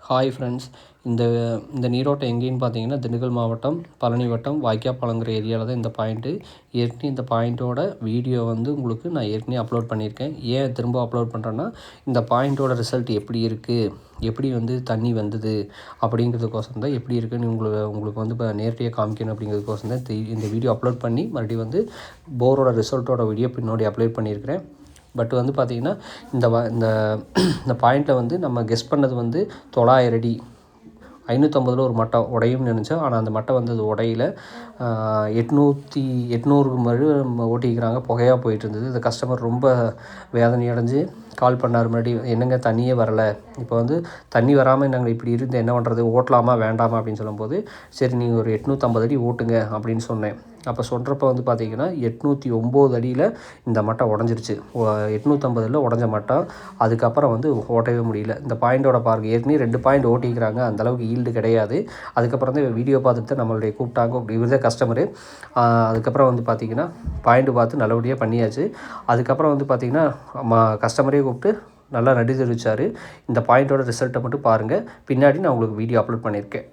Hi friends. இந்த இந்த நீரோட்டம் எங்கேன்னு பார்த்தீங்கன்னா, திண்டுக்கல் மாவட்டம் பழனி வட்டம் வாய்க்காப்பாளையங்கிற ஏரியாவில் தான் இந்த பாயிண்ட்டு. ஏற்கனவே இந்த பாயிண்ட்டோட வீடியோ வந்து உங்களுக்கு நான் ஏற்கனவே அப்லோட் பண்ணியிருக்கேன். ஏன் திரும்ப அப்லோட் பண்ணுறேன்னா, இந்த பாயிண்ட்டோட ரிசல்ட் எப்படி இருக்குது, எப்படி வந்து தண்ணி வந்தது அப்படிங்கிறதுக்கோசரம் தான், எப்படி இருக்குதுன்னு உங்களுக்கு வந்து இப்போ நேரடியாக காமிக்கணும் அப்படிங்கிறதுக்கோசரம் தான் இந்த வீடியோ அப்லோட் பண்ணி மறுபடியும் வந்து போரோட ரிசல்ட்டோட வீடியோ பின்னாடி அப்லோட் பண்ணியிருக்கிறேன். பட் வந்து பார்த்திங்கன்னா, இந்த இந்த பாயிண்ட்டில் வந்து நம்ம கெஸ் பண்ணது வந்து 900 அடி 550 ஒரு மட்டை உடையும்னு நினச்சோம். ஆனால் அந்த மட்டை வந்து அது உடையில 800க்கு மறு ஓட்டிக்கிறாங்க. புகையாக போயிட்டு இருந்தது. இந்த கஸ்டமர் ரொம்ப வேதனை அடைஞ்சு கால் பண்ணார். முன்னாடி என்னங்க தண்ணியே வரலை, இப்போ வந்து தண்ணி வராமல் நாங்கள் இப்படி இருந்து என்ன பண்ணுறது, ஓட்டலாமா வேண்டாமா அப்படின்னு சொல்லும்போது, சரி நீங்கள் ஒரு 850 அடி ஓட்டுங்க அப்படின்னு சொன்னேன். அப்போ சொல்கிறப்ப வந்து பார்த்திங்கன்னா 809 அடியில் இந்த மட்டை உடஞ்சிருச்சு. 850 உடஞ்ச மட்டை. அதுக்கப்புறம் வந்து ஓட்டவே முடியல. இந்த பாயிண்டோட பாருங்கள், ஏற்கனவே 2 பாயிண்ட் ஓட்டிக்கிறாங்க. அந்தளவுக்கு ஈல்டு கிடையாது. அதுக்கப்புறம் தான் வீடியோ பார்த்துட்டு தான் நம்மளுடைய கூப்பிட்டாங்க. இவர் தான் கஸ்டமரு. அதுக்கப்புறம் வந்து பார்த்திங்கன்னா பாயிண்ட் பார்த்து நல்லபடியாக பண்ணியாச்சு. அதுக்கப்புறம் வந்து பார்த்திங்கன்னா கஸ்டமரே கூப்பிட்டு நல்லா நன்றி தெரிவித்தார். இந்த பாயிண்ட்டோட ரிசல்ட்டை மட்டும் பாருங்கள். பின்னாடி நான் உங்களுக்கு வீடியோ அப்லோட் பண்ணியிருக்கேன்.